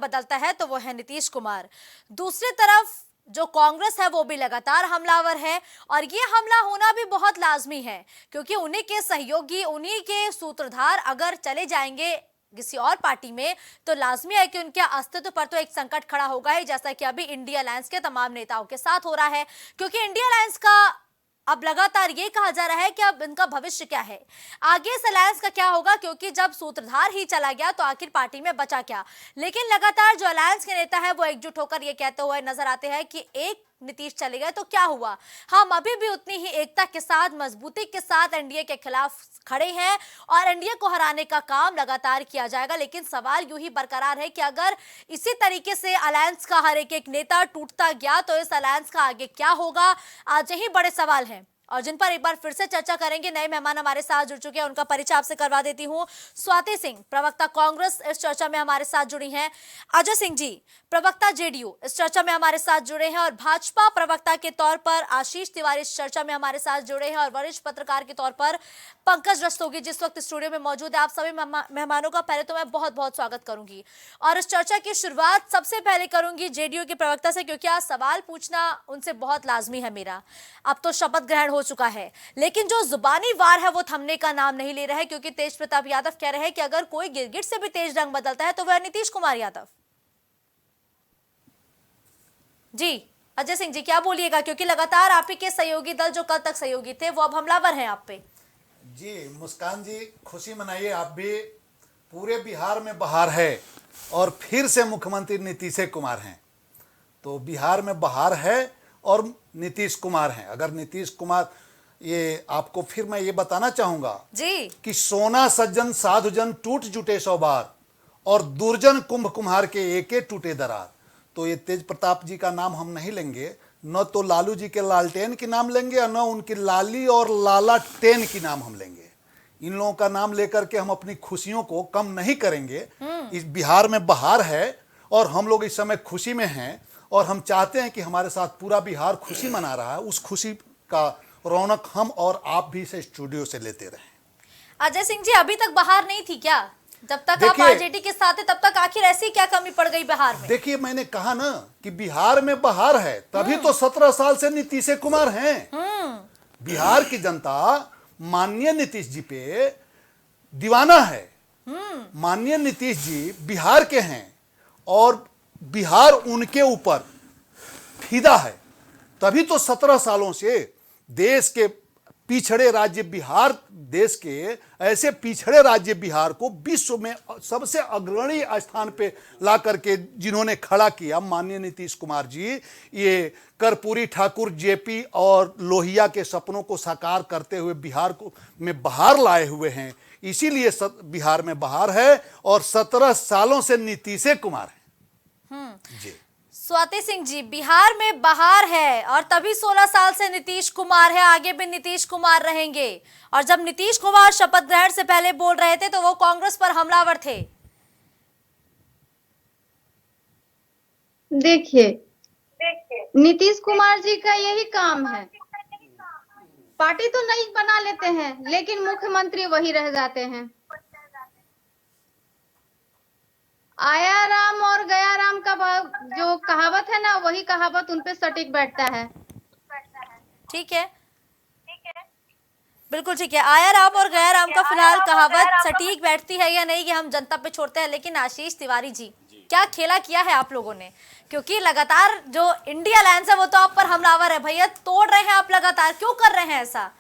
बदलता है तो वो है नीतीश कुमार। दूसरी तरफ जो कांग्रेस है वो भी लगातार हमलावर है और ये हमला होना भी बहुत लाजमी है, क्योंकि उन्हीं के सहयोगी, उन्हीं के सूत्रधार अगर चले जाएंगे किसी और पार्टी में तो लाजमी है कि उनके अस्तित्व पर तो एक संकट खड़ा होगा ही, जैसा कि अभी इंडिया अलायंस के तमाम नेताओं के साथ हो रहा है। क्योंकि इंडिया अलायंस का अब लगातार ये कहा जा रहा है कि अब इनका भविष्य क्या है, आगे इस अलायंस का क्या होगा, क्योंकि जब सूत्रधार ही चला गया तो आखिर पार्टी में बचा क्या। लेकिन लगातार जो अलायंस के नेता है वो एकजुट होकर ये कहते हुए नजर आते हैं कि एक नीतीश चले गए तो क्या हुआ, हम अभी भी उतनी ही एकता के साथ, मजबूती के साथ एनडीए के खिलाफ खड़े हैं और एनडीए को हराने का काम लगातार किया जाएगा। लेकिन सवाल यूं ही बरकरार है कि अगर इसी तरीके से अलायंस का हर एक नेता टूटता गया तो इस अलायंस का आगे क्या होगा, आज यही बड़े सवाल हैं और जिन पर एक बार फिर से चर्चा करेंगे। नए मेहमान हमारे साथ जुड़ चुके हैं, उनका परिचय आपसे करवा देती हूं। स्वाति सिंह, प्रवक्ता कांग्रेस, इस चर्चा में हमारे साथ जुड़ी हैं। अजय सिंह जी, प्रवक्ता जेडीयू, इस चर्चा में हमारे साथ जुड़े हैं। और भाजपा प्रवक्ता के तौर पर आशीष तिवारी इस चर्चा में हमारे साथ जुड़े हैं। और वरिष्ठ पत्रकार के तौर पर पंकज रस्तोगी जिस वक्त स्टूडियो में मौजूद है। आप सभी मेहमानों का पहले तो मैं बहुत बहुत स्वागत करूंगी और इस चर्चा की शुरुआत सबसे पहले करूंगी जेडीयू के प्रवक्ता से, क्योंकि आज सवाल पूछना उनसे बहुत लाजमी है मेरा। अब तो शपथ ग्रहण हो चुका है, लेकिन जो जुबानी वार है वो थमने का नाम नहीं ले रहा है, क्योंकि तेज प्रताप यादव कह रहे हैं कि अगर कोई गिरगिट से भी तेज रंग बदलता है तो वह नीतीश कुमार यादव। जी अजय सिंह जी, क्या बोलिएगा, क्योंकि लगातार आप ही के सहयोगी दल जो कल तक सहयोगी थे वो अब हमलावर हैं आप पे। जी मुस्कान जी, खुशी मनाइए, आप भी। पूरे बिहार में बहार है और फिर से मुख्यमंत्री नीतीश कुमार हैं। तो बिहार में बहार है और नीतीश कुमार हैं। अगर नीतीश कुमार, ये आपको फिर मैं ये बताना चाहूंगा जी कि सोना सज्जन साधु जन टूट जुटे 100 बार और दुर्जन कुंभ कुम्हार के एके टूटे दरार। तो ये तेज प्रताप जी का नाम हम नहीं लेंगे, न तो लालू जी के लालटेन की नाम लेंगे और न उनकी लाली और लाला टेन की नाम हम लेंगे। इन लोगों का नाम लेकर के हम अपनी खुशियों को कम नहीं करेंगे। इस बिहार में बहार है और हम लोग इस समय खुशी में हैं और हम चाहते हैं कि हमारे साथ पूरा बिहार खुशी मना रहा है। उस खुशी का रौनक हम और आप भी इस स्टूडियो से लेते रहें। अजय सिंह जी, अभी तक बहार नहीं थी क्या? जब तक आप आरजेडी के साथ है तब तक आखिर ऐसी क्या कमी पड़ गई बिहार में? देखिए, मैंने कहा ना कि बिहार में बहार है, तभी तो 17 साल से नीतीश कुमार हैं। बिहार की जनता माननीय नीतीश जी पे दीवाना है। माननीय नीतीश जी बिहार के हैं और बिहार उनके ऊपर फिदा है। तभी तो 17 सालों से देश के पिछड़े राज्य बिहार, देश के ऐसे पिछड़े राज्य बिहार को विश्व में सबसे अग्रणी स्थान पे ला करके जिन्होंने खड़ा किया, माननीय नीतीश कुमार जी, ये कर्पूरी ठाकुर, जेपी और लोहिया के सपनों को साकार करते हुए बिहार को में बहार लाए हुए हैं। इसीलिए बिहार में बहार है और 17 सालों से नीतीश कुमार है। जी स्वाति सिंह जी, बिहार में बहार है और तभी 16 साल से नीतीश कुमार है, आगे भी नीतीश कुमार रहेंगे। और जब नीतीश कुमार शपथ ग्रहण से पहले बोल रहे थे तो वो कांग्रेस पर हमलावर थे। देखिए, नीतीश कुमार जी का यही काम है। पार्टी तो नई बना लेते हैं लेकिन मुख्यमंत्री वही रह जाते हैं। आया राम और गया राम का जो कहावत है ना, वही कहावत उनपे सटीक बैठता है। ठीक है, बिल्कुल ठीक है। आया राम और गया राम का फिलहाल कहावत सटीक बैठती है या नहीं, ये हम जनता पे छोड़ते हैं। लेकिन आशीष तिवारी जी, क्या खेला किया है आप लोगों ने? क्योंकि लगातार जो इंडिया अलायंस है वो तो आप पर हमलावर है भैया, तोड़ रहे हैं आप लगातार, क्यों कर रहे हैं ऐसा?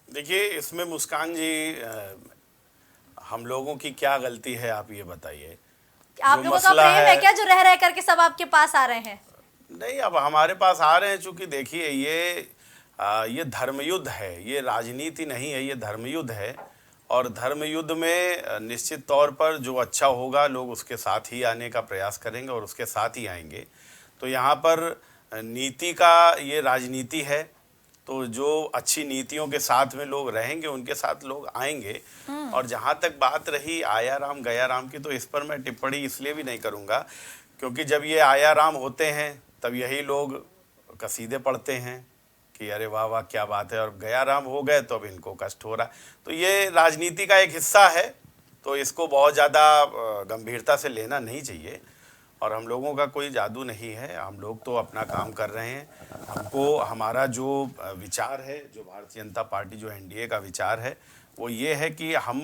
देखिए, इसमें मुस्कान जी, हम लोगों की क्या गलती है, आप ये बताइए। आप लोगों का प्रेम है क्या जो रह रह करके सब आपके पास आ रहे हैं? नहीं, अब हमारे पास आ रहे हैं, चूंकि देखिए ये धर्मयुद्ध है, ये राजनीति नहीं है, ये धर्मयुद्ध है। और धर्मयुद्ध में निश्चित तौर पर जो अच्छा होगा लोग उसके साथ ही आने का प्रयास करेंगे और उसके साथ ही आएंगे। तो यहाँ पर नीति का ये राजनीति है, तो जो अच्छी नीतियों के साथ में लोग रहेंगे उनके साथ लोग आएंगे। और जहाँ तक बात रही आया राम गया राम की, तो इस पर मैं टिप्पणी इसलिए भी नहीं करूँगा क्योंकि जब ये आया राम होते हैं तब यही लोग कसीदे पढ़ते हैं कि अरे वाह वाह क्या बात है, और गया राम हो गए तो अब इनको कष्ट हो रहा है। तो ये राजनीति का एक हिस्सा है, तो इसको बहुत ज़्यादा गंभीरता से लेना नहीं चाहिए। और हम लोगों का कोई जादू नहीं है, हम लोग तो अपना काम कर रहे हैं। हमको हमारा जो विचार है, जो भारतीय जनता पार्टी, जो एनडीए का विचार है, वो ये है कि हम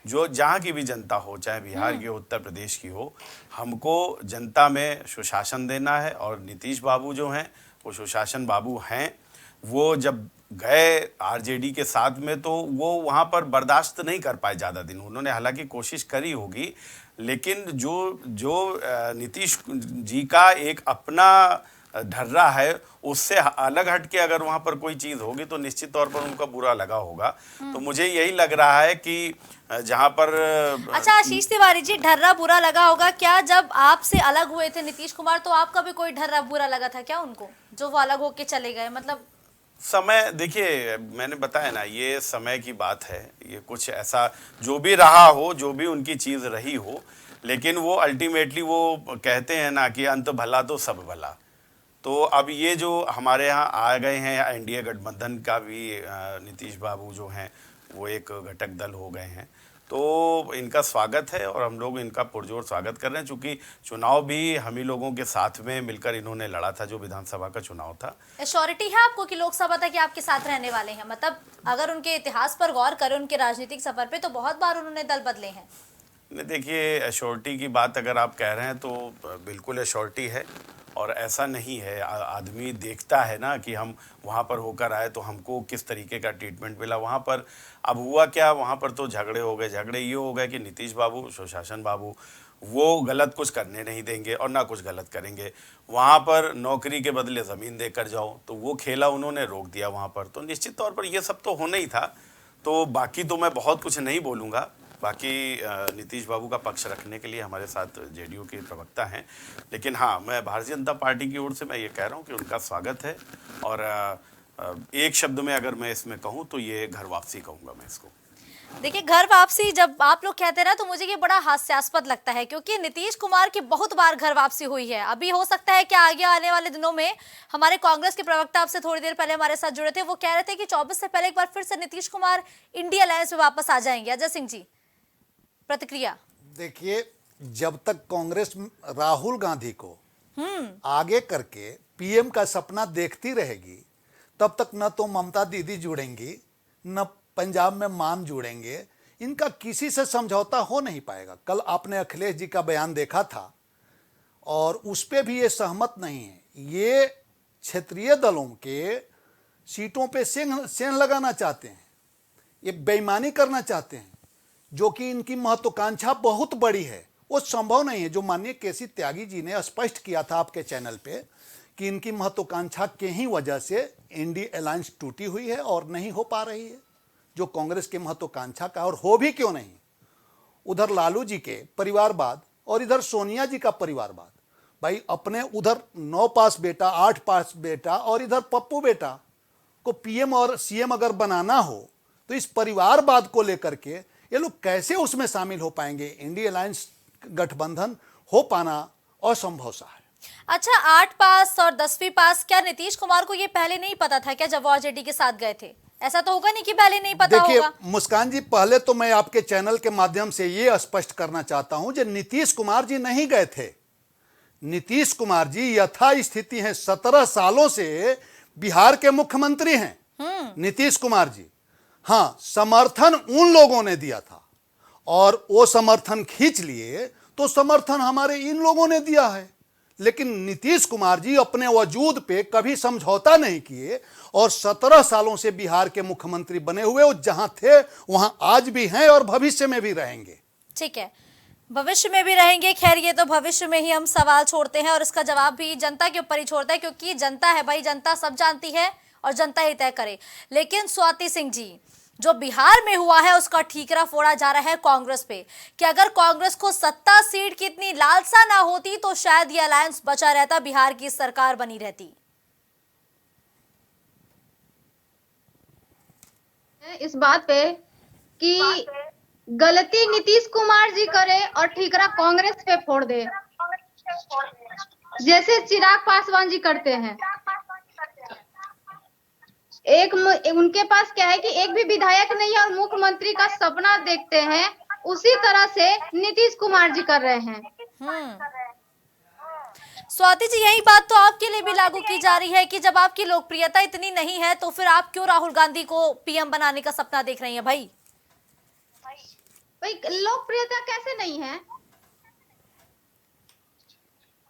जो जहाँ की भी जनता हो, चाहे बिहार की हो, उत्तर प्रदेश की हो, हमको जनता में सुशासन देना है। और नीतीश बाबू जो हैं वो सुशासन बाबू हैं। वो जब गए आरजेडी के साथ में तो वो वहाँ पर बर्दाश्त नहीं कर पाए ज़्यादा दिन। उन्होंने हालांकि कोशिश करी होगी, लेकिन जो जो नीतीश जी का एक अपना ढर्रा है, उससे अलग हट के अगर वहाँ पर कोई चीज़ होगी तो निश्चित तौर पर उनका बुरा लगा होगा। तो मुझे यही लग रहा है कि जहाँ पर अच्छा आशीष तिवारी जी, ढर्रा बुरा लगा होगा क्या? जब आपसे अलग हुए थे नीतीश कुमार तो आपका भी कोई ढर्रा बुरा लगा था क्या उनको, जो वो अलग होके चले गए? मतलब समय, देखिए मैंने बताया ना, ये समय की बात है। ये कुछ ऐसा जो भी रहा हो, जो भी उनकी चीज़ रही हो, लेकिन वो अल्टीमेटली वो कहते हैं ना कि अंत भला तो सब भला। तो अब ये जो हमारे यहाँ आ गए हैं एनडीए गठबंधन का भी नीतीश बाबू जो हैं वो एक घटक दल हो गए हैं, तो इनका स्वागत है और हम लोग इनका पुरजोर स्वागत कर रहे हैं। चूँकि चुनाव भी हम ही लोगों के साथ में मिलकर इन्होंने लड़ा था, जो विधानसभा का चुनाव था। एश्योरिटी है आपको कि लोकसभा तक आपके साथ रहने वाले हैं? मतलब अगर उनके इतिहास पर गौर करें, उनके राजनीतिक सफर पे, तो बहुत बार उन्होंने दल बदले हैं। नहीं, देखिए एश्योरिटी की बात अगर आप कह रहे हैं तो बिल्कुल एश्योरिटी है। और ऐसा नहीं है, आदमी देखता है ना कि हम वहाँ पर होकर आए तो हमको किस तरीके का ट्रीटमेंट मिला वहाँ पर। अब हुआ क्या, वहाँ पर तो झगड़े हो गए। झगड़े ये हो गए कि नीतीश बाबू, सुशासन बाबू, वो गलत कुछ करने नहीं देंगे और ना कुछ गलत करेंगे। वहाँ पर नौकरी के बदले ज़मीन देकर जाओ, तो वो खेला उन्होंने रोक दिया वहाँ पर। तो निश्चित तौर पर ये सब तो होना ही था। तो बाकी तो मैं बहुत कुछ नहीं बोलूँगा। बाकी नीतीश बाबू का पक्ष रखने के लिए हमारे साथ जेडीयू के प्रवक्ता हैं। लेकिन हाँ, मैं भारतीय जनता पार्टी की ओर से मैं ये कह रहा हूँ कि उनका स्वागत है। और एक शब्द में अगर मैं इसमें कहूँ तो ये घर वापसी कहूँगा मैं इसको। देखिए, घर वापसी जब आप लोग कहते हैं ना, तो मुझे ये बड़ा हास्यास्पद लगता है, क्योंकि नीतीश कुमार की बहुत बार घर वापसी हुई है। अभी हो सकता है कि आगे आने वाले दिनों में हमारे कांग्रेस के प्रवक्ता आपसे थोड़ी देर पहले हमारे साथ जुड़े थे, वो कह रहे थे कि 24 से पहले एक बार फिर से नीतीश कुमार इंडिया अलायंस में वापस आ जाएंगे। अजय सिंह जी, प्रतिक्रिया। देखिए, जब तक कांग्रेस राहुल गांधी को आगे करके पीएम का सपना देखती रहेगी, तब तक न तो ममता दीदी जुड़ेंगी, न पंजाब में मान जुड़ेंगे। इनका किसी से समझौता हो नहीं पाएगा। कल आपने अखिलेश जी का बयान देखा था और उस पे भी ये सहमत नहीं है। ये क्षेत्रीय दलों के सीटों पे सेंध लगाना चाहते हैं, ये बेईमानी करना चाहते हैं, जो कि इनकी महत्वाकांक्षा बहुत बड़ी है। वो संभव नहीं है। जो माननीय केसी त्यागी जी ने स्पष्ट किया था आपके चैनल पे कि इनकी महत्वाकांक्षा के ही वजह से इंडी अलायंस टूटी हुई है और नहीं हो पा रही है, जो कांग्रेस की महत्वाकांक्षा का। और हो भी क्यों नहीं, उधर लालू जी के परिवारवाद और इधर सोनिया जी का परिवारवाद। भाई, अपने उधर 9 पास बेटा, 8 पास बेटा और इधर पप्पू बेटा को पीएम और सीएम अगर बनाना हो तो इस परिवारवाद को लेकर के ये लोग कैसे उसमें शामिल हो पाएंगे? इंडिया अलायंस गठबंधन हो पाना असंभव सा है। अच्छा, 8 पास और 10वीं पास, क्या नीतीश कुमार को ये पहले नहीं पता था क्या जब वो आरजेडी के साथ गए थे? ऐसा तो होगा नहीं कि पहले नहीं पता होगा। देखिए मुस्कान जी, पहले तो मैं आपके चैनल के माध्यम से ये स्पष्ट करना चाहता हूं, जो नीतीश कुमार जी नहीं गए थे। नीतीश कुमार जी यथास्थिति हैं, 17 सालों से बिहार के मुख्यमंत्री हैं नीतीश कुमार जी। हाँ, समर्थन उन लोगों ने दिया था और वो समर्थन खींच लिए, तो समर्थन हमारे इन लोगों ने दिया है। लेकिन नीतीश कुमार जी अपने वजूद पे कभी समझौता नहीं किए और 17 सालों से बिहार के मुख्यमंत्री बने हुए, वो जहां थे वहां आज भी हैं और भविष्य में भी रहेंगे। ठीक है, भविष्य में भी रहेंगे। खैर, ये तो भविष्य में ही हम सवाल छोड़ते हैं और इसका जवाब भी जनता के ऊपर ही छोड़ता है, क्योंकि जनता है भाई, जनता सब जानती है और जनता ही तय करे। लेकिन स्वाति सिंह जी, जो बिहार में हुआ है उसका ठीकरा फोड़ा जा रहा है कांग्रेस पे कि अगर कांग्रेस को 70 सीट की इतनी लालसा ना होती तो शायद ये अलायंस बचा रहता, बिहार की सरकार बनी रहती। इस बात पे कि गलती नीतीश कुमार जी करे और ठीकरा कांग्रेस पे फोड़ दे, जैसे चिराग पासवान जी करते हैं। उनके पास क्या है कि एक भी विधायक नहीं है और मुख्यमंत्री का सपना देखते हैं, उसी तरह से नीतीश कुमार जी कर रहे हैं। स्वाति जी, यही बात तो आपके लिए भी लागू की जा रही है कि जब आपकी लोकप्रियता इतनी नहीं है तो फिर आप क्यों राहुल गांधी को पीएम बनाने का सपना देख रही हैं भाई? भाई लोकप्रियता कैसे नहीं है?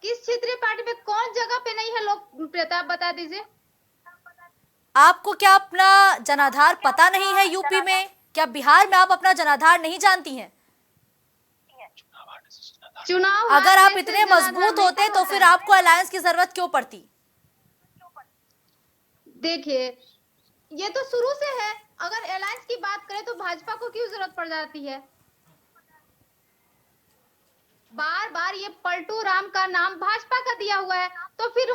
किस क्षेत्रीय पार्टी में कौन जगह पे नहीं है लोकप्रियता, आप बता दीजिए। आपको क्या अपना जनाधार पता नहीं है यूपी में? क्या बिहार में आप अपना जनाधार नहीं जानती हैं? चुनाव अगर हारने आप से इतने जनाधार मजबूत नहीं होते तो होता फिर है। आपको अलायंस की जरूरत क्यों पड़ती? देखिए, ये तो शुरू से है। अगर अलायंस की बात करें तो भाजपा को क्यों जरूरत पड़ जाती है? बार बार ये पलटू राम का नाम भाजपा का दिया हुआ है, तो फिर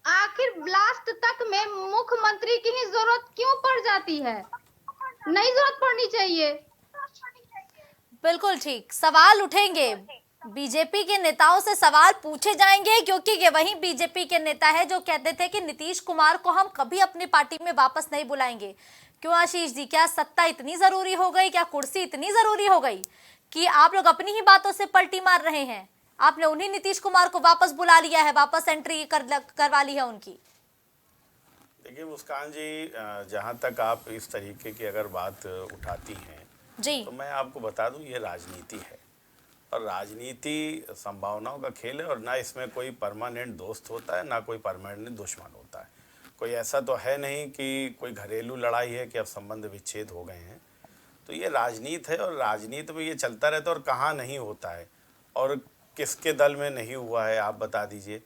आखिर लास्ट तक में मुख्यमंत्री की ही जरूरत क्यों पड़ जाती है? नहीं जरूरत पड़नी चाहिए। बिल्कुल ठीक, सवाल उठेंगे, बीजेपी के नेताओं से सवाल पूछे जाएंगे, क्योंकि ये वही बीजेपी के नेता है जो कहते थे कि नीतीश कुमार को हम कभी अपनी पार्टी में वापस नहीं बुलाएंगे। क्यों आशीष जी, क्या सत्ता इतनी जरूरी हो गई, क्या कुर्सी इतनी जरूरी हो गई कि आप लोग अपनी ही बातों से पलटी मार रहे हैं? आपने उन्हीं नीतीश कुमार को वापस बुला लिया है, वापस एंट्री करवा ली है उनकी। देखिए मुस्कान जी, जहाँ तक आप इस तरीके की अगर बात उठाती हैं जी, तो मैं आपको बता दूं, ये राजनीति है और राजनीति संभावनाओं का खेल है और ना इसमें कोई परमानेंट दोस्त होता है ना कोई परमानेंट दुश्मन होता है। कोई ऐसा तो है नहीं कि कोई घरेलू लड़ाई है कि अब संबंध विच्छेद हो गए हैं। तो ये राजनीति है और राजनीति में ये चलता रहता है और कहाँ नहीं होता है और किसके दल में नहीं हुआ है, आप बता दीजिए।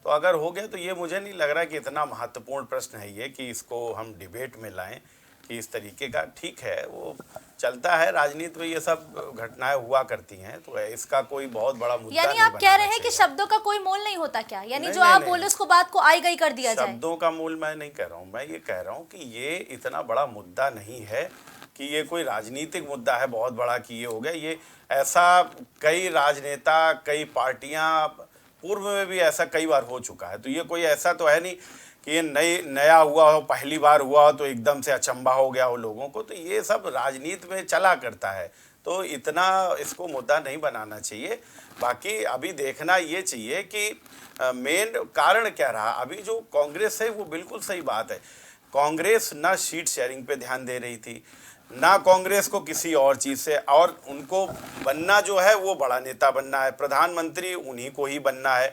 तो अगर हो गया तो ये मुझे नहीं लग रहा कि इतना महत्वपूर्ण प्रश्न है ये कि इसको हम डिबेट में लाएं कि इस तरीके का। ठीक है, वो चलता है राजनीति में, ये सब घटनाएं हुआ करती हैं, तो इसका कोई बहुत बड़ा मुद्दा यानी नहीं आप कह बनाना रहे हैं कि चाहिए। शब्दों का कोई मोल नहीं होता क्या? यानी नहीं, जो नहीं, आप नहीं। बोले उसको बात को आई गई कर दिया जाए? शब्दों का मूल मैं नहीं कह रहा हूँ, मैं ये कह रहा हूँ कि ये इतना बड़ा मुद्दा नहीं है कि ये कोई राजनीतिक मुद्दा है बहुत बड़ा कि ये हो गया। ये ऐसा कई राजनेता, कई पार्टियां पूर्व में भी ऐसा कई बार हो चुका है। तो ये कोई ऐसा तो है नहीं कि ये नया हुआ हो, पहली बार हुआ हो तो एकदम से अचंभा हो गया हो लोगों को। तो ये सब राजनीति में चला करता है, तो इतना इसको मुद्दा नहीं बनाना चाहिए। बाकी अभी देखना ये चाहिए कि मेन कारण क्या रहा। अभी जो कांग्रेस है वो बिल्कुल सही बात है, कांग्रेस ना सीट शेयरिंग पे ध्यान दे रही थी, ना कांग्रेस को किसी और चीज़ से, और उनको बनना जो है वो बड़ा नेता बनना है, प्रधानमंत्री उन्हीं को ही बनना है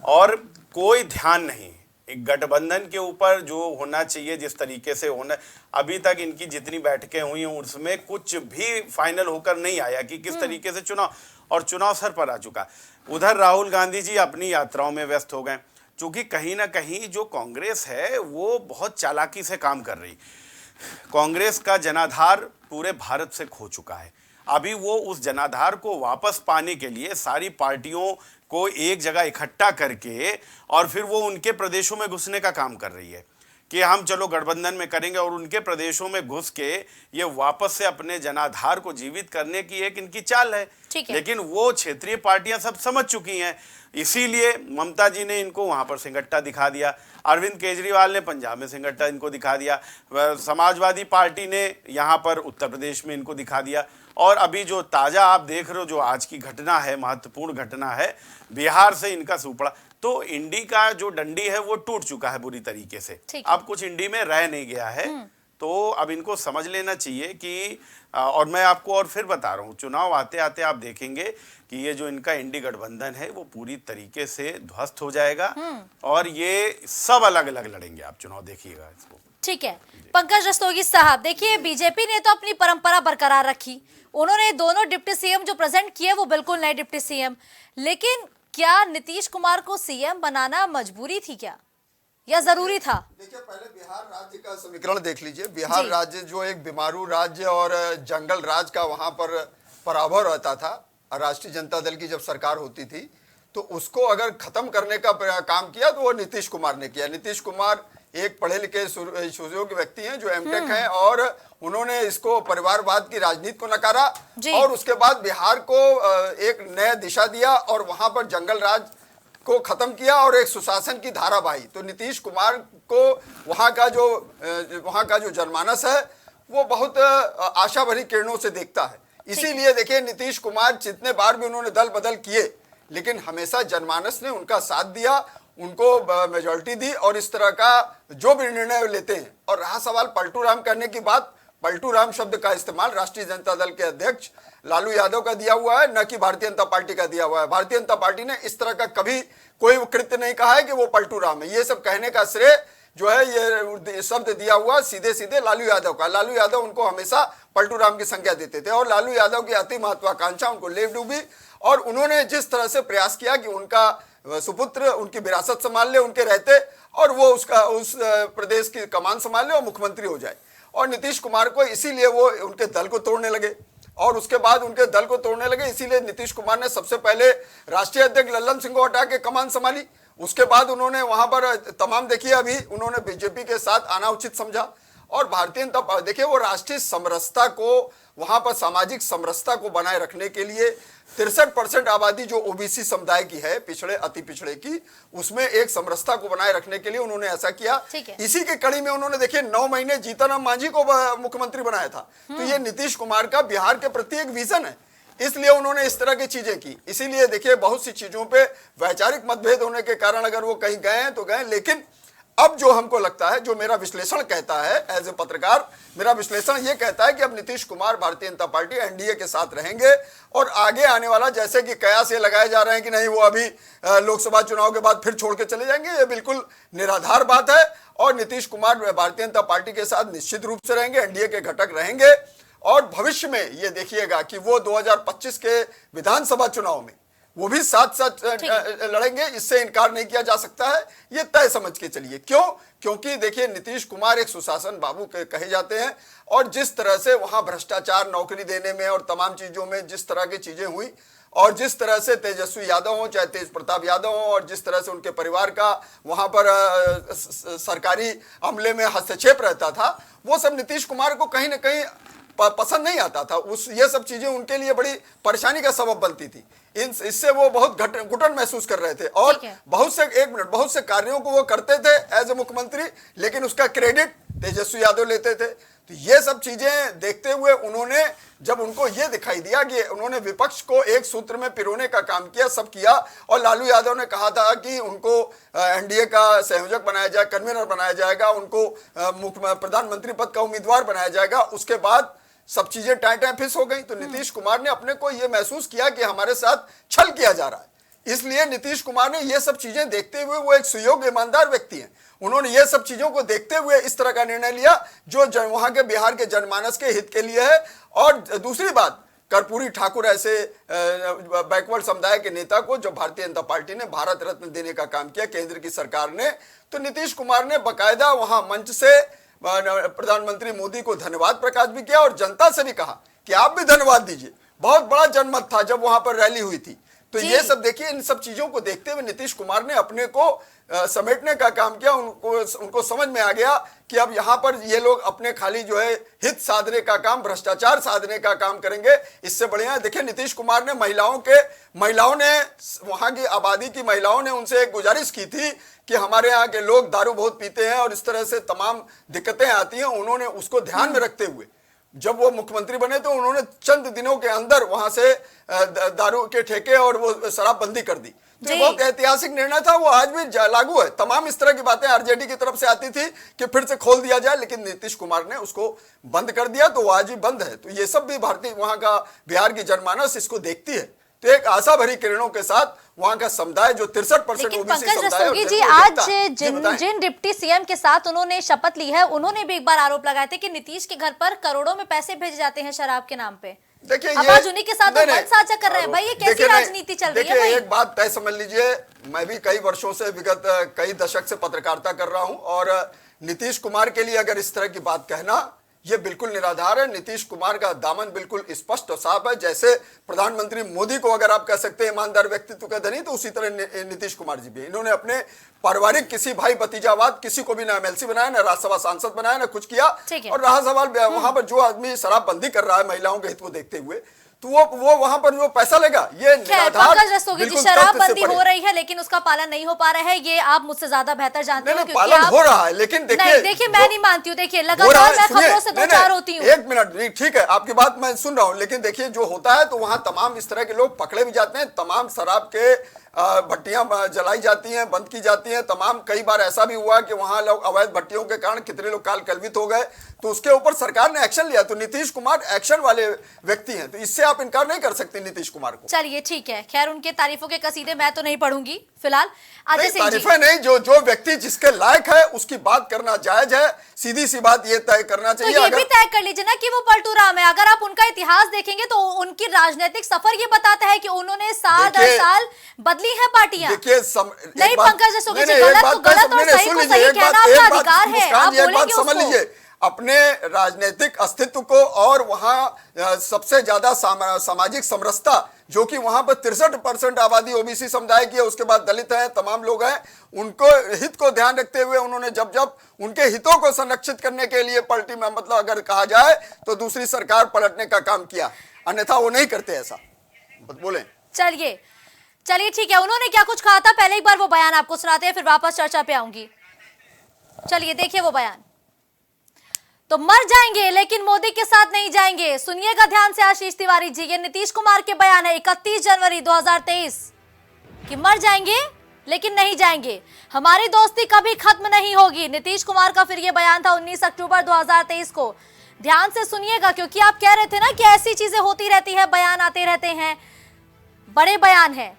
और कोई ध्यान नहीं एक गठबंधन के ऊपर जो होना चाहिए जिस तरीके से होना। अभी तक इनकी जितनी बैठकें हुई हैं उसमें कुछ भी फाइनल होकर नहीं आया कि किस तरीके से चुनाव, और चुनाव सर पर आ चुका। उधर राहुल गांधी जी अपनी यात्राओं में व्यस्त हो गए, क्योंकि कहीं ना कहीं जो कांग्रेस है वो बहुत चालाकी से काम कर रही। कांग्रेस का जनाधार पूरे भारत से खो चुका है। अभी वो उस जनाधार को वापस पाने के लिए सारी पार्टियों को एक जगह इकट्ठा करके और फिर वो उनके प्रदेशों में घुसने का काम कर रही है कि हम चलो गठबंधन में करेंगे, और उनके प्रदेशों में घुस के ये वापस से अपने जनाधार को जीवित करने की एक इनकी चाल है। लेकिन वो क्षेत्रीय पार्टियां सब समझ चुकी हैं, इसीलिए ममता जी ने इनको वहां पर सिंगट्टा दिखा दिया, अरविंद केजरीवाल ने पंजाब में सिंगट्टा इनको दिखा दिया, समाजवादी पार्टी ने यहाँ पर उत्तर प्रदेश में इनको दिखा दिया, और अभी जो ताज़ा आप देख रहे हो जो आज की घटना है, महत्वपूर्ण घटना है, बिहार से इनका सूपड़ा। तो इंडी का जो डंडी है वो टूट चुका है बुरी तरीके से, अब कुछ इंडी में रह नहीं गया है। तो अब इनको समझ लेना चाहिए कि और मैं आपको और फिर बता रहा हूँ, चुनाव आते आते आप देखेंगे कि ये जो इनका इंडी गठबंधन है वो पूरी तरीके से ध्वस्त हो जाएगा और ये सब अलग अलग लड़ेंगे। आप चुनाव देखिएगा इसको। ठीक है, पंकज रस्तोगी साहब, देखिए बीजेपी ने तो अपनी परंपरा बरकरार रखी, उन्होंने दोनों डिप्टी सीएम जो प्रेजेंट किए वो बिल्कुल नए डिप्टी सीएम, लेकिन क्या नीतीश कुमार को सीएम बनाना मजबूरी थी क्या या जरूरी था? देखिए, पहले बिहार राज्य का समीकरण देख लीजिए। बिहार राज्य जो एक बीमारू राज्य और जंगल राज का वहां पर पराभव रहता था, राष्ट्रीय जनता दल की जब सरकार होती थी, तो उसको अगर खत्म करने का काम किया तो वो नीतीश कुमार ने किया। नीतीश कुमार एक पढ़े लिखे सुयोग्य व्यक्ति हैं जो एमटेक हैं, और उन्होंने इसको परिवारवाद की राजनीति को नकारा और उसके बाद बिहार को एक नया दिशा दिया और वहां पर जंगल राज को खत्म किया और एक सुशासन की धारा बहाई। तो नीतीश कुमार को वहां का जो जनमानस है वो बहुत आशा भरी किरणों से देखता है। इसीलिए देखिए, नीतीश कुमार जितने बार भी उन्होंने दल बदल किए, लेकिन हमेशा जनमानस ने उनका साथ दिया, उनको मेजॉरिटी दी और इस तरह का जो भी निर्णय लेते हैं। और रहा सवाल पलटू राम करने की बात, पलटू राम शब्द का इस्तेमाल राष्ट्रीय जनता दल के अध्यक्ष लालू यादव का दिया हुआ है, न कि भारतीय जनता पार्टी का दिया हुआ है। भारतीय जनता पार्टी ने इस तरह का कभी कोई कृत्य नहीं कहा है कि वो पलटू राम है। ये सब कहने का श्रेय जो है ये शब्द दिया हुआ सीधे सीधे लालू यादव का। लालू यादव उनको हमेशा पलटू राम की संज्ञा देते थे और लालू यादव की अति महत्वाकांक्षा उनको ले डूबी और उन्होंने जिस तरह से प्रयास किया कि उनका सुपुत्र उनकी विरासत संभाल ले उनके रहते और वो उस प्रदेश की कमान संभाल ले और मुख्यमंत्री हो जाए। और नीतीश कुमार को इसीलिए वो उनके दल को तोड़ने लगे और उसके बाद उनके दल को तोड़ने लगे। इसीलिए नीतीश कुमार ने सबसे पहले राष्ट्रीय अध्यक्ष लल्लन सिंह को हटा के कमान संभाली। उसके बाद उन्होंने वहां पर तमाम देखिए अभी उन्होंने बीजेपी के साथ आना उचित समझा और भारतीय जनता देखिए वो राष्ट्रीय समरसता को वहां पर सामाजिक समरसता को बनाए रखने के लिए 63% आबादी जो ओबीसी समुदाय की है, पिछड़े अति पिछड़े की, उसमें एक समरसता को बनाए रखने के लिए उन्होंने ऐसा किया। इसी के कड़ी में उन्होंने देखिए 9 महीने जीतनराम मांझी को मुख्यमंत्री बनाया था। तो ये नीतीश कुमार का बिहार के प्रति एक विजन है, इसलिए उन्होंने इस तरह की चीजें की। इसीलिए देखिए बहुत सी चीजों पे वैचारिक मतभेद होने के कारण अगर वो कहीं गए हैं तो गए, लेकिन अब जो हमको लगता है, जो मेरा विश्लेषण कहता है एज ए पत्रकार, मेरा विश्लेषण ये कहता है कि अब नीतीश कुमार भारतीय जनता पार्टी एनडीए के साथ रहेंगे और आगे आने वाला जैसे कि कयास ये लगाए जा रहे हैं कि नहीं वो अभी लोकसभा चुनाव के बाद फिर छोड़ के चले जाएंगे, ये बिल्कुल निराधार बात है। और नीतीश कुमार भारतीय जनता पार्टी के साथ निश्चित रूप से रहेंगे, एनडीए के घटक रहेंगे और भविष्य में ये देखिएगा कि वो 2025 के विधानसभा चुनाव में वो भी साथ साथ लड़ेंगे, इससे इनकार नहीं किया जा सकता है, ये तय समझ के चलिए। क्यों? क्योंकि देखिए नीतीश कुमार एक सुशासन बाबू कहे जाते हैं और जिस तरह से वहां भ्रष्टाचार नौकरी देने में और तमाम चीजों में जिस तरह की चीजें हुई और जिस तरह से तेजस्वी यादव हो चाहे तेज प्रताप यादव हो और जिस तरह से उनके परिवार का वहां पर सरकारी अमले में हस्तक्षेप रहता था, वो सब नीतीश कुमार को कहीं ना कहीं पसंद नहीं आता था। ये सब चीजें उनके लिए बड़ी परेशानी का सबब बनती थी। इससे वो बहुत घुटन महसूस कर रहे थे और बहुत से कार्यों को वो करते थे एज ए मुख्यमंत्री, लेकिन उसका क्रेडिट तेजस्वी यादव लेते थे। तो ये सब चीजें देखते हुए उन्होंने, जब उनको ये दिखाई दिया कि उन्होंने विपक्ष को एक सूत्र में पिरोने का काम किया, सब किया और लालू यादव ने कहा था कि उनको एनडीए का संयोजक बनाया जाए, कन्वीनर बनाया जाएगा, उनको प्रधानमंत्री पद का उम्मीदवार बनाया जाएगा, उसके बाद सब चीजें टाइम फिस हो गई। तो नीतीश कुमार ने अपने को यह महसूस किया कि हमारे साथ छल किया जा रहा है, इसलिए नीतीश कुमार ने ये सब चीजें देखते हुए, वो एक सुयोग्य ईमानदार व्यक्ति हैं, उन्होंने ये सब चीजों को देखते हुए इस तरह का निर्णय लिया जो वहां के बिहार के जनमानस के हित के लिए है। और दूसरी बात, कर्पूरी ठाकुर ऐसे बैकवर्ड समुदाय के नेता को जो भारतीय जनता पार्टी ने भारत रत्न देने का काम किया केंद्र की सरकार ने, तो नीतीश कुमार ने बाकायदा वहां मंच से प्रधानमंत्री मोदी को धन्यवाद प्रकाश भी किया और जनता से भी कहा कि आप भी धन्यवाद दीजिए, बहुत बड़ा जनमत था जब वहां पर रैली हुई थी। तो ये सब देखिए, इन सब चीजों को देखते हुए नीतीश कुमार ने अपने को समेटने का काम किया। उनको समझ में आ गया कि अब यहाँ पर ये लोग अपने खाली जो है हित साधने का काम, भ्रष्टाचार साधने का काम करेंगे, इससे बढ़िया। देखिए नीतीश कुमार ने महिलाओं ने वहां की आबादी की महिलाओं ने उनसे एक गुजारिश की थी कि हमारे यहाँ के लोग दारू बहुत पीते हैं और इस तरह से तमाम दिक्कतें आती हैं। उन्होंने उसको ध्यान में रखते हुए जब वो मुख्यमंत्री बने तो उन्होंने चंद दिनों के अंदर वहां से दारू के ठेके और वो शराबबंदी कर दी। तो ये बहुत ऐतिहासिक निर्णय था, वो आज भी लागू है। तमाम इस तरह की बातें आरजेडी की तरफ से आती थी कि फिर से खोल दिया जाए, लेकिन नीतीश कुमार ने उसको बंद कर दिया, तो वो आज भी बंद है। तो ये सब भी भारतीय वहां का बिहार की जनमानस इसको देखती है। तो एक आशा भरी किरणों के साथ वहां का समुदाय जो 63% ओबीसी समुदाय है। जी, आज जिन डिप्टी सीएम के साथ उन्होंने शपथ ली है, उन्होंने भी एक बार आरोप लगाए थे कि नीतीश के घर पर करोड़ों में पैसे भेजे जाते हैं शराब के नाम पे। देखिए अब आज उन्हीं के साथ साझा कर रहे हैं। भाई ये कैसी राजनीति चल रही है? एक बात तय समझ लीजिए, मैं भी कई वर्षों से, विगत कई दशक से पत्रकारिता कर रहा हूं और नीतीश कुमार के लिए अगर इस तरह की बात कहना ये बिल्कुल निराधार है। नीतीश कुमार का दामन बिल्कुल स्पष्ट और साफ है। जैसे प्रधानमंत्री मोदी को अगर आप कह सकते हैं ईमानदार व्यक्तित्व का धनी, तो उसी तरह नीतीश कुमार जी भी। इन्होंने अपने पारिवारिक किसी भाई भतीजावाद किसी को भी ना एमएलसी बनाया, ना राज्यसभा सांसद बनाया, ना कुछ किया। और रहा सवाल वहां पर जो आदमी शराबबंदी कर रहा है महिलाओं के हित को देखते हुए, तो वो वहां पर जो पैसा लेगा, ये खैर, निराधार पंकज रस्तोगी जी, बिल्कुल तथ्य से शराबबंदी परे। हो रही है लेकिन उसका पालन नहीं हो पा रहा है, ये आप मुझसे ज्यादा बेहतर जानते नहीं हो नहीं, क्योंकि पालन आप हो रहा है, लेकिन देखिए नहीं, देखिए मैं नहीं मानती हूँ। देखिए हो रहा लगातार है, मैं सुनिए, खबरों से दो नहीं, चार नहीं, होती हूँ। एक मिनट, नहीं ठीक है, आपकी बात मैं सुन रहा हूँ, लेकिन देखिए जो होता है तो वहां तमाम इस तरह के लोग पकड़े भी जाते हैं, तमाम शराब के भट्टियां जलाई जाती हैं, बंद की जाती हैं, तमाम कई बार ऐसा भी हुआ कि वहां लोग अवैध भट्टियों के कारण कितने लोग काल कलवित हो गए, तो उसके ऊपर सरकार ने एक्शन लिया। तो नीतीश कुमार एक्शन वाले व्यक्ति हैं, तो इससे आप इनकार नहीं कर सकते नीतीश कुमार को। चलिए ठीक है, खैर उनके तारीफों के कसीदे मैं तो नहीं पढ़ूंगी फिलहाल। अजय नहीं, सिंह जी, तारीफें नहीं, जो व्यक्ति जिसके लायक है उसकी बात करना जायज है, सीधी सी बात ये तय करना तो चाहिए। ये भी तय कर लीजिए ना कि वो पलटू राम है। अगर आप उनका इतिहास देखेंगे तो उनकी राजनीतिक सफर ये बताता है कि उन्होंने साल दर देखिए- साल बदली है पार्टियां। देखिए नहीं पंकज रस्तोगी जी, गलत तो गलत और सही को सही कहना आपका अधिकार है, आप बोलेंगे समझ उसको। लीजिए, अपने राजनीतिक अस्तित्व को, और वहां सबसे ज्यादा सामाजिक समरसता जो कि वहां पर 63% आबादी ओबीसी समुदाय की है, उसके बाद दलित हैं, तमाम लोग हैं, उनको हित को ध्यान रखते हुए उन्होंने जब उनके हितों को संरक्षित करने के लिए पलटी में, मतलब अगर कहा जाए तो दूसरी सरकार पलटने का काम किया, अन्यथा वो नहीं करते ऐसा। बोले चलिए ठीक है, उन्होंने क्या कुछ कहा था पहले एक बार वो बयान आपको सुनाते हैं, फिर वापस चर्चा पे आऊंगी। चलिए देखिए वो बयान। तो मर जाएंगे लेकिन मोदी के साथ नहीं जाएंगे, सुनिएगा ध्यान से आशीष तिवारी जी, ये नीतीश कुमार के बयान है 31 जनवरी 2023 कि मर जाएंगे लेकिन नहीं जाएंगे, हमारी दोस्ती कभी खत्म नहीं होगी। नीतीश कुमार का फिर ये बयान था 19 अक्टूबर 2023 को। ध्यान से सुनिएगा क्योंकि आप कह रहे थे ना कि ऐसी चीजें होती रहती है, बयान आते रहते हैं, बड़े बयान है।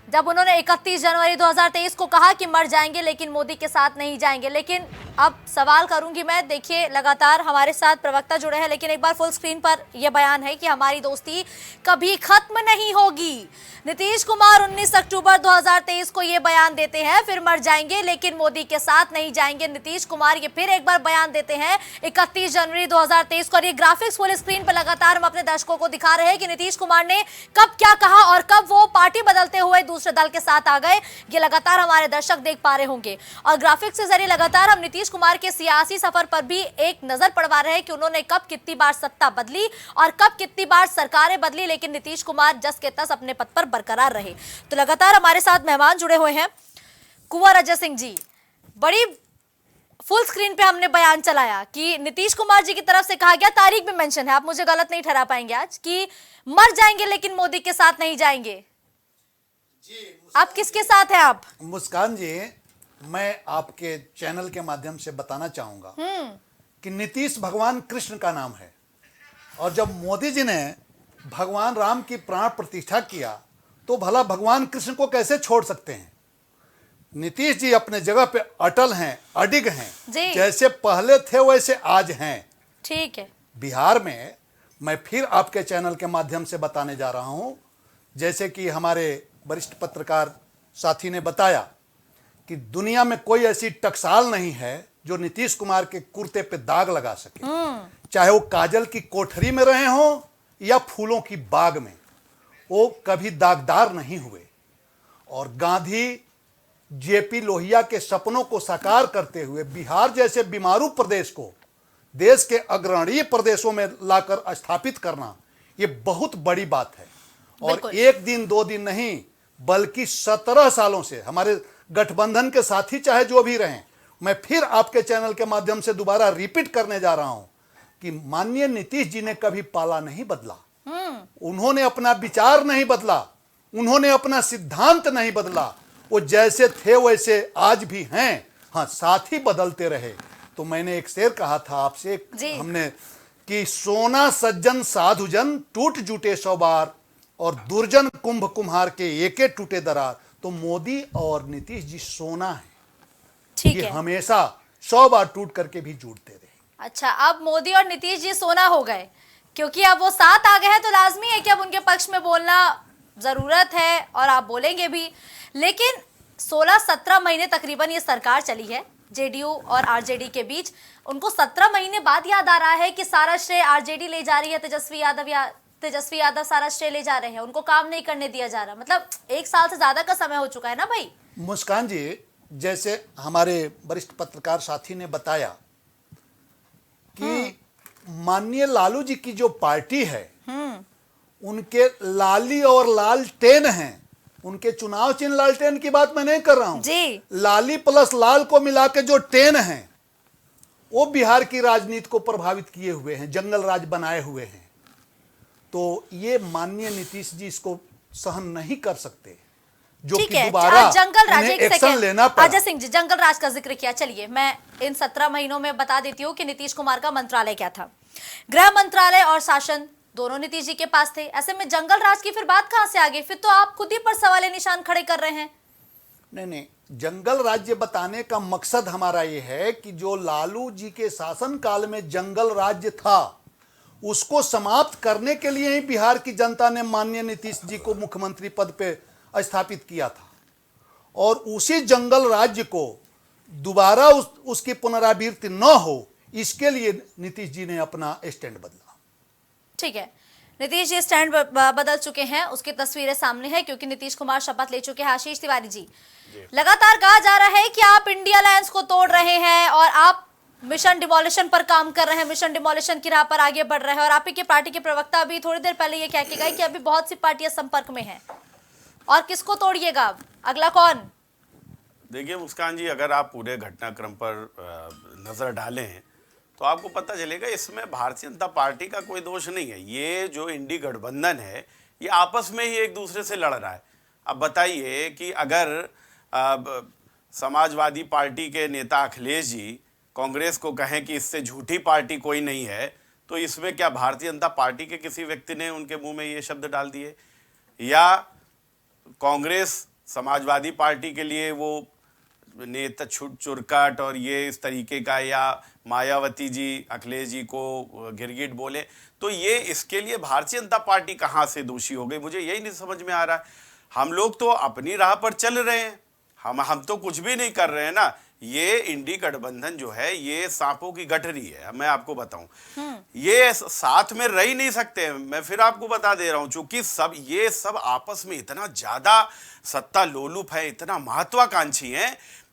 जब उन्होंने 31 जनवरी 2023 को कहा कि मर जाएंगे लेकिन मोदी के साथ नहीं जाएंगे, लेकिन अब सवाल करूंगी मैं, देखिए लगातार हमारे साथ प्रवक्ता जुड़े हैं, लेकिन एक बार फुल स्क्रीन पर यह बयान है कि हमारी दोस्ती कभी खत्म नहीं होगी। नीतीश कुमार 19 अक्टूबर 2023 को यह बयान देते हैं, फिर मर जाएंगे लेकिन मोदी के साथ नहीं जाएंगे। नीतीश कुमार ये फिर एक बार बयान देते हैं 31 जनवरी 2023 को, और ये ग्राफिक्स फुल स्क्रीन पर लगातार हम अपने दर्शकों को दिखा रहे हैं कि नीतीश कुमार ने कब क्या कहा और कब वो पार्टी बदलते हुए दूसरे दल के साथ आ गए, ये लगातार हमारे दर्शक देख पा रहे होंगे। और ग्राफिक्स के जरिए लगातार हम नीतीश कुमार के सियासी सफर पर भी एक नजर पड़वा रहे हैं कि उन्होंने कब कितनी बार सत्ता बदली और कब कितनी बार सरकारें बदली, लेकिन नीतीश कुमार जस के तस अपने पद पर बरकरार रहे। तो लगातार हमारे साथ मेहमान जुड़े हुए हैं। कुंवर अजय सिंह जी, बड़ी फुल स्क्रीन पे हमने बयान चलाया कि नीतीश कुमार जी की तरफ से कहा गया, तारीख भी मेंशन है, आप मुझे गलत नहीं ठहरा पाएंगे आज, कि मर जाएंगे लेकिन मोदी के साथ नहीं जाएंगे। आप किसके साथ हैं? आप मुस्कान जी, मैं आपके चैनल के माध्यम से बताना चाहूंगा कि नीतीश भगवान कृष्ण का नाम है, और जब मोदी जी ने भगवान राम की प्राण प्रतिष्ठा किया तो भला भगवान कृष्ण को कैसे छोड़ सकते हैं। नीतीश जी अपने जगह पे अटल हैं, अडिग हैं, जैसे पहले थे वैसे आज हैं। ठीक है। बिहार में मैं फिर आपके चैनल के माध्यम से बताने जा रहा हूं, जैसे कि हमारे वरिष्ठ पत्रकार साथी ने बताया कि दुनिया में कोई ऐसी टकसाल नहीं है जो नीतीश कुमार के कुर्ते पे दाग लगा सके, चाहे वो काजल की कोठरी में रहे हों या फूलों की बाग में, वो कभी दागदार नहीं हुए। और गांधी, जेपी लोहिया के सपनों को साकार करते हुए बिहार जैसे बीमारू प्रदेश को देश के अग्रणीय प्रदेशों में लाकर स्थापित करना, ये बहुत बड़ी बात है। और एक दिन दो दिन नहीं बल्कि 17 सालों से हमारे गठबंधन के साथी चाहे जो भी रहें, मैं फिर आपके चैनल के माध्यम से दोबारा रिपीट करने जा रहा हूं कि माननीय नीतीश जी ने कभी पाला नहीं बदला, उन्होंने अपना विचार नहीं बदला, उन्होंने अपना सिद्धांत नहीं बदला, वो जैसे थे वैसे आज भी हैं। हाँ, साथी बदलते रहे। तो मैंने एक शेर कहा था आपसे हमने कि सोना सज्जन साधुजन टूट जुटे 100 बार और दुर्जन कुंभ कुम्हार के एके टूटे दरार। तो मोदी और नीतीश जी सोना है, ठीक ये है, हमेशा 100 बार टूट करके भी जुड़ते रहे। अच्छा, अब मोदी और नीतीश जी सोना हो गए क्योंकि अब वो साथ आ गए हैं, तो लाजमी है कि अब उनके पक्ष में बोलना जरूरत है और आप बोलेंगे भी। लेकिन 16-17 महीने तकरीबन ये सरकार चली है जेडीयू और आरजेडी के बीच। उनको 17 महीने बाद याद आ रहा है कि सारा श्रेय आरजेडी ले जा रही है, तेजस्वी यादव सारा श्रेय ले जा रहे हैं, उनको काम नहीं करने दिया जा रहा। मतलब 1 साल से ज्यादा का समय हो चुका है ना भाई। मुस्कान जी, जैसे हमारे वरिष्ठ पत्रकार साथी ने बताया कि माननीय लालू जी की जो पार्टी है उनके लाली और लालटेन हैं। उनके चुनाव चिन्ह लालटेन की बात मैं नहीं कर रहा हूं जी। लाली प्लस लाल को मिला के जो टेन हैं वो बिहार की राजनीति को प्रभावित किए हुए हैं, जंगल राज बनाए हुए हैं। तो ये माननीय नीतीश जी इसको सहन नहीं कर सकते, जो ठीक कि है। दोबारा जंगल राज, उन्हें एक एक्शन सेकंड, लेना पड़ा। अजय सिंह जी, जंगल राज का जिक्र किया, चलिए मैं इन 17 महीनों में बता देती हूँ कि नीतीश कुमार का मंत्रालय क्या था। गृह मंत्रालय और शासन दोनों नीतीश जी के पास थे। ऐसे में जंगल राज की फिर बात कहां से आ गई? फिर तो आप खुद ही पर सवाल निशान खड़े कर रहे हैं। नहीं, जंगल राज्य बताने का मकसद हमारा ये है कि जो लालू जी के शासन काल में जंगल राज्य था उसको समाप्त करने के लिए ही बिहार की जनता ने माननीय नीतीश जी को मुख्यमंत्री पद पे स्थापित किया था, और उसी जंगल राज्य को दोबारा उसकी पुनरावृत्ति न हो, इसके लिए नीतीश जी ने अपना स्टैंड बदला। ठीक है, नीतीश जी स्टैंड बदल चुके हैं, उसकी तस्वीरें सामने है क्योंकि नीतीश कुमार शपथ ले चुके हैं। आशीष तिवारी जी, लगातार कहा जा रहा है कि आप इंडिया अलायंस को तोड़ रहे हैं और आप मिशन डिमोलिशन पर काम कर रहे हैं, मिशन डिमोलिशन की राह पर आगे बढ़ रहे हैं, और आप ही के पार्टी के प्रवक्ता अभी थोड़ी देर पहले ये कह के गए कि अभी बहुत सी पार्टियां संपर्क में हैं, और किसको तोड़िएगा, अगला कौन? देखिए मुस्कान जी, अगर आप पूरे घटनाक्रम पर नजर डालें तो आपको पता चलेगा इसमें भारतीय जनता पार्टी का कोई दोष नहीं है। ये जो इंडी गठबंधन है ये आपस में ही एक दूसरे से लड़ रहा है। अब बताइए कि अगर समाजवादी पार्टी के नेता अखिलेश जी कांग्रेस को कहें कि इससे झूठी पार्टी कोई नहीं है, तो इसमें क्या भारतीय जनता पार्टी के किसी व्यक्ति ने उनके मुंह में ये शब्द डाल दिए? या कांग्रेस समाजवादी पार्टी के लिए वो नेता चुरकाट और ये इस तरीके का, या मायावती जी अखिलेश जी को गिरगिट बोले, तो ये इसके लिए भारतीय जनता पार्टी कहाँ से दोषी हो गई? मुझे यही नहीं समझ में आ रहा है। हम लोग तो अपनी राह पर चल रहे हैं, हम तो कुछ भी नहीं कर रहे हैं ना। ये इंडी गठबंधन जो है ये सांपों की गठरी है। मैं आपको बताऊं, ये साथ में रह ही नहीं सकते। मैं फिर आपको बता दे रहा हूं, चूंकि ये सब आपस में इतना ज्यादा सत्ता लोलुप है, इतना महत्वाकांक्षी है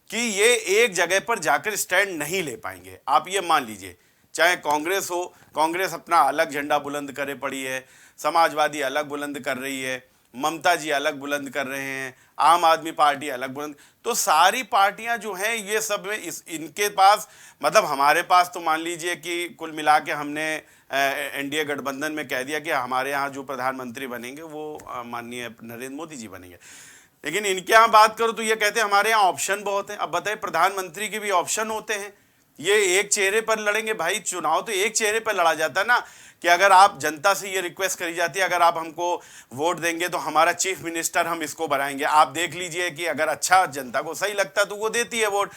कि ये एक जगह पर जाकर स्टैंड नहीं ले पाएंगे। आप ये मान लीजिए, चाहे कांग्रेस हो, कांग्रेस अपना अलग झंडा बुलंद करे पड़ी है, समाजवादी अलग बुलंद कर रही है, ममता जी अलग बुलंद कर रहे हैं, आम आदमी पार्टी अलग बुलंद, तो सारी पार्टियां जो हैं ये सब में इनके पास, मतलब हमारे पास तो मान लीजिए कि कुल मिला के हमने एनडीए गठबंधन में कह दिया कि हमारे यहाँ जो प्रधानमंत्री बनेंगे वो माननीय नरेंद्र मोदी जी बनेंगे। लेकिन इनके यहाँ बात करो तो ये कहते हैं हमारे यहाँ ऑप्शन बहुत हैं। अब बताइए, प्रधानमंत्री के भी ऑप्शन होते हैं? ये एक चेहरे पर लड़ेंगे? भाई चुनाव तो एक चेहरे पर लड़ा जाता है ना, कि अगर आप जनता से ये रिक्वेस्ट करी जाती है अगर आप हमको वोट देंगे तो हमारा चीफ मिनिस्टर हम इसको बनाएंगे। आप देख लीजिए कि अगर अच्छा जनता को सही लगता है तो वो देती है वोट।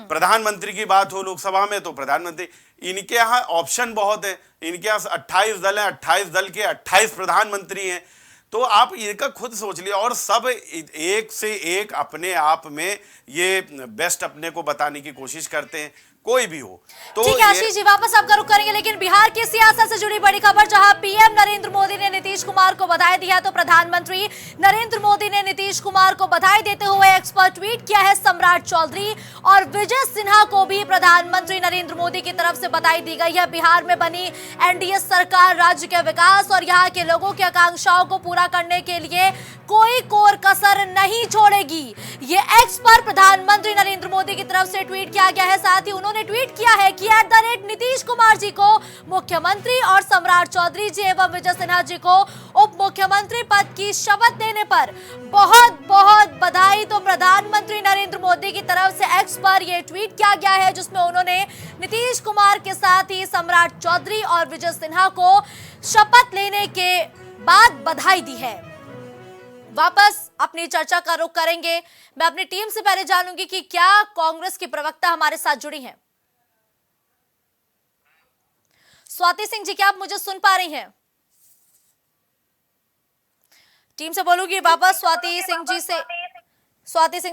प्रधानमंत्री की बात हो लोकसभा में तो प्रधानमंत्री, इनके यहाँ ऑप्शन बहुत है। इनके यहाँ 28 दल हैं, 28 दल के 28 प्रधानमंत्री हैं। तो आप इनका खुद सोच लिया, और सब एक से एक अपने आप में ये बेस्ट अपने को बताने की कोशिश करते हैं, कोई भी हो। तो ठीक है आशीष जी, वापस आपका रुख करेंगे, लेकिन बिहार की सियासत से जुड़ी बड़ी खबर, जहां पीएम नरेंद्र मोदी ने नीतीश कुमार को बधाई दी है, तो प्रधानमंत्री नरेंद्र मोदी ने नीतीश कुमार को बधाई देते हुए एक्सपर्ट ट्वीट किया है। सम्राट चौधरी और विजय सिन्हा को भी प्रधानमंत्री नरेंद्र मोदी की तरफ से बधाई दी गई है। बिहार में बनी एनडीए सरकार राज्य के विकास और यहाँ के लोगों की आकांक्षाओं को पूरा करने के लिए कोई कोर कसर नहीं छोड़ेगी, ये एक्स पर प्रधानमंत्री नरेंद्र मोदी की तरफ से ट्वीट किया गया है। साथ ही उन्होंने ट्वीट किया है कि नीतीश कुमार जी को मुख्यमंत्री और सम्राट चौधरी जी एवं विजय सिन्हा जी को उप मुख्यमंत्री पद की शपथ देने पर बहुत बहुत बधाई। तो प्रधानमंत्री नरेंद्र मोदी की तरफ से एक्स पर यह ट्वीट किया गया है, जिसमें उन्होंने नीतीश कुमार के साथ ही सम्राट चौधरी और विजय सिन्हा को शपथ लेने के बाद बधाई दी है। वापस अपनी चर्चा का रुख करेंगे। मैं अपनी टीम से पहले जानूंगी कि क्या कांग्रेस की प्रवक्ता हमारे साथ जुड़ी हैं। स्वाति सिंह जी, क्या आप मुझे सुन पा रही हैं? टीम से बोलूंगी वापस स्वाति सिंह जी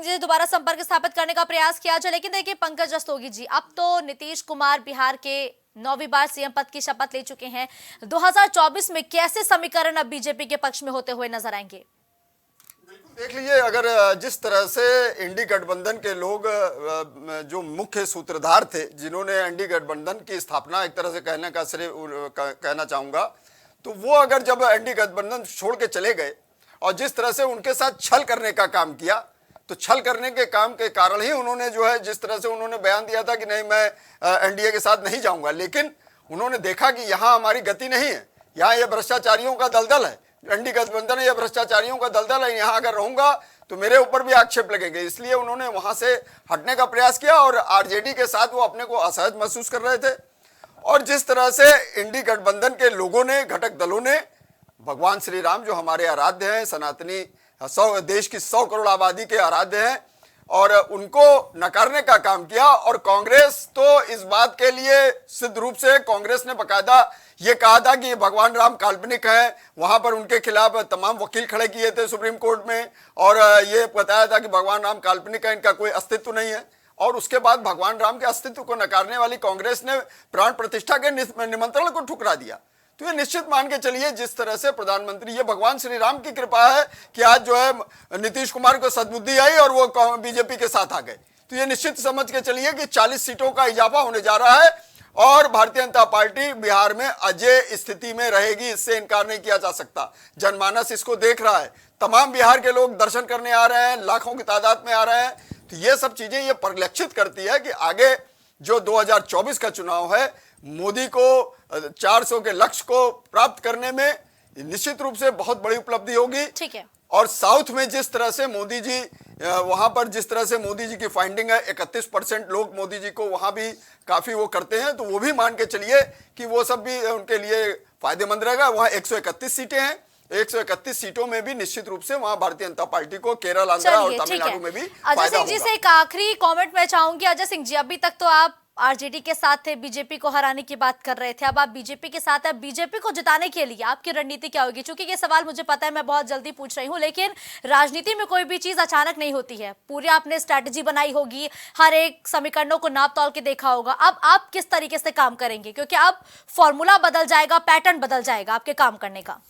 से दोबारा संपर्क स्थापित करने का प्रयास किया जाए। लेकिन देखिए पंकज रस्तोगी जी, अब तो नीतीश कुमार बिहार के 9वीं बार सीएम पद की शपथ ले चुके हैं। 2024 में कैसे समीकरण अब बीजेपी के पक्ष में होते हुए नजर आएंगे? देख लीजिए, अगर जिस तरह से इंडी गठबंधन के लोग जो मुख्य सूत्रधार थे, जिन्होंने इंडी गठबंधन की स्थापना एक तरह से कहने का श्रेय कहना चाहूंगा, तो वो अगर जब एनडीए गठबंधन छोड़ के चले गए और जिस तरह से उनके साथ छल करने का काम किया, तो छल करने के काम के कारण ही उन्होंने जो है जिस तरह से उन्होंने बयान दिया था कि नहीं मैं एनडीए के साथ नहीं जाऊंगा, लेकिन उन्होंने देखा कि यहाँ हमारी गति नहीं है, यहाँ ये भ्रष्टाचारियों का दलदल है, एनडीए गठबंधन ये भ्रष्टाचारियों का दलदल है, यहाँ अगर रहूंगा तो मेरे ऊपर भी आक्षेप लगेंगे। इसलिए उन्होंने वहां से हटने का प्रयास किया और आरजेडी के साथ वो अपने को असहज महसूस कर रहे थे। और जिस तरह से एनडीए गठबंधन के लोगों ने, घटक दलों ने भगवान श्री राम जो हमारे आराध्य हैं, सनातनी देश की 100 करोड़ आबादी के आराध्य हैं, और उनको नकारने का काम किया। और कांग्रेस तो इस बात के लिए सिद्ध रूप से कांग्रेस ने बकायदा ये कहा था कि भगवान राम काल्पनिक है, वहां पर उनके खिलाफ तमाम वकील खड़े किए थे सुप्रीम कोर्ट में, और ये बताया था कि भगवान राम काल्पनिक है, इनका कोई अस्तित्व नहीं है। और उसके बाद भगवान राम के अस्तित्व को नकारने वाली कांग्रेस ने प्राण प्रतिष्ठा के निमंत्रण को ठुकरा दिया। तो ये निश्चित मान के चलिए जिस तरह से प्रधानमंत्री, ये भगवान श्री राम की कृपा है कि आज जो है नीतीश कुमार को सद्बुद्धि आई और वो बीजेपी के साथ आ गए। तो ये निश्चित समझ के चलिए कि 40 सीटों का इजाफा होने जा रहा है और भारतीय जनता पार्टी बिहार में अजय स्थिति में रहेगी, इससे इनकार नहीं किया जा सकता। जनमानस इसको देख रहा है, तमाम बिहार के लोग दर्शन करने आ रहे हैं, लाखों की तादाद में आ रहे हैं। तो ये सब चीजें ये परिलक्षित करती है कि आगे जो 2024 का चुनाव है, मोदी को 400 के लक्ष्य को प्राप्त करने में निश्चित रूप से बहुत बड़ी उपलब्धि होगी। ठीक है। और साउथ में जिस तरह से मोदी जी, वहां पर जिस तरह से मोदी जी की फाइंडिंग है, 31% लोग मोदी जी को वहां भी काफी वो करते हैं, तो वो भी मान के चलिए कि वो सब भी उनके लिए फायदेमंद रहेगा। वहां 131 सीटें हैं, 131 सीटों में भी निश्चित रूप से वहां भारतीय जनता पार्टी को केरल, आंध्रा और तमिलनाडु में भी अजय फायदा सिंह जी होगा। से एक आखिरी कमेंट मैं चाहूंगी। अजय सिंह जी, अभी तक तो आप आरजेडी के साथ थे, बीजेपी को हराने की बात कर रहे थे, अब आप बीजेपी के साथ है। बीजेपी को जिताने के लिए आपकी रणनीति क्या होगी? क्योंकि ये सवाल मुझे पता है, मैं बहुत जल्दी पूछ रही हूं, लेकिन राजनीति में कोई भी चीज अचानक नहीं होती है, पूरी आपने स्ट्रैटेजी बनाई होगी, हर एक समीकरणों को नाप तौल के देखा होगा। अब आप किस तरीके से काम करेंगे? क्योंकि अब फॉर्मूला बदल जाएगा, पैटर्न बदल जाएगा आपके काम करने का।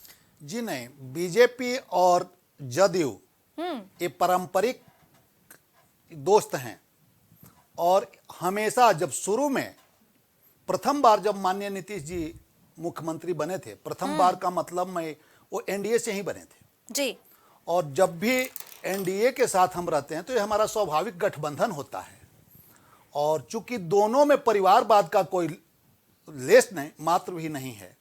जी नहीं, बीजेपी और जदयू ये पारंपरिक दोस्त हैं और हमेशा जब शुरू में प्रथम बार जब माननीय नीतीश जी मुख्यमंत्री बने थे, प्रथम बार का मतलब मैं वो एनडीए से ही बने थे जी, और जब भी एनडीए के साथ हम रहते हैं तो ये हमारा स्वाभाविक गठबंधन होता है। और चूंकि दोनों में परिवारवाद का कोई लेस नहीं, मात्र भी नहीं है,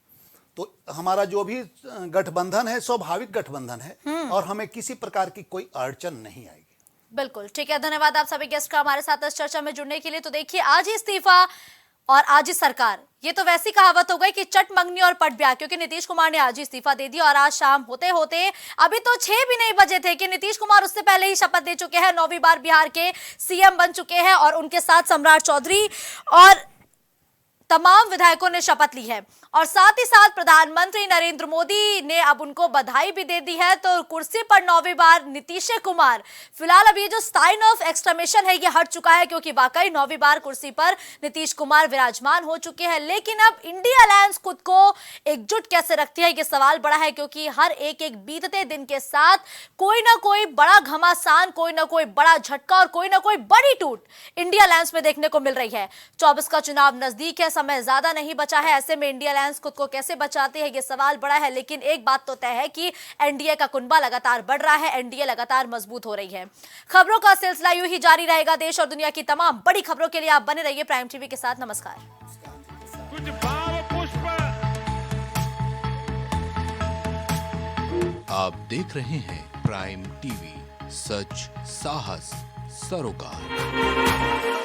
तो हमारा जो भी गठबंधन है स्वाभाविक गठबंधन है और हमें किसी प्रकार की कोई अड़चन नहीं आएगी। बिल्कुल ठीक है। धन्यवाद आप सभी गेस्ट का हमारे साथ इस चर्चा में जुड़ने के लिए। तो देखिए, आज ही इस्तीफा और आज ही सरकार, ये तो वैसी कहावत हो गई कि चट मंगनी और पट ब्याह, क्योंकि नीतीश कुमार ने आज ही इस्तीफा दे दिया और आज शाम होते होते अभी तो 6 भी नहीं बजे थे कि नीतीश कुमार उससे पहले ही शपथ दे चुके हैं, 9वीं बार बिहार के सीएम बन चुके हैं और उनके साथ सम्राट चौधरी और तमाम विधायकों ने शपथ ली है। और साथ ही साथ प्रधानमंत्री नरेंद्र मोदी ने अब उनको बधाई भी दे दी है। तो कुर्सी पर 9वीं बार नीतीश कुमार, फिलहाल अब ये जो साइन ऑफ एक्सक्लेमेशन है ये हट चुका है, क्योंकि वाकई 9वीं बार कुर्सी पर नीतीश कुमार विराजमान हो चुके हैं। लेकिन अब इंडिया अलायंस खुद को एकजुट कैसे रखती है ये सवाल बड़ा है, क्योंकि हर एक बीतते दिन के साथ कोई ना कोई बड़ा घमासान, कोई ना कोई बड़ा झटका और कोई ना कोई बड़ी टूट इंडिया अलायंस में देखने को मिल रही है। 24 का चुनाव नजदीक है, समय ज्यादा नहीं बचा है, ऐसे में इंडिया अलायंस खुद को कैसे बचाती है ये सवाल बड़ा है। लेकिन एक बात तो तय है कि एनडीए का कुनबा लगातार बढ़ रहा है, एनडीए लगातार मजबूत हो रही है। खबरों का सिलसिला यूं ही जारी रहेगा। देश और दुनिया की तमाम बड़ी खबरों के लिए आप बने रहिए प्राइम टीवी के साथ। नमस्कार। कुछ भाव पुष्प। आप देख रहे हैं प्राइम टीवी, सच साहस सरोकार।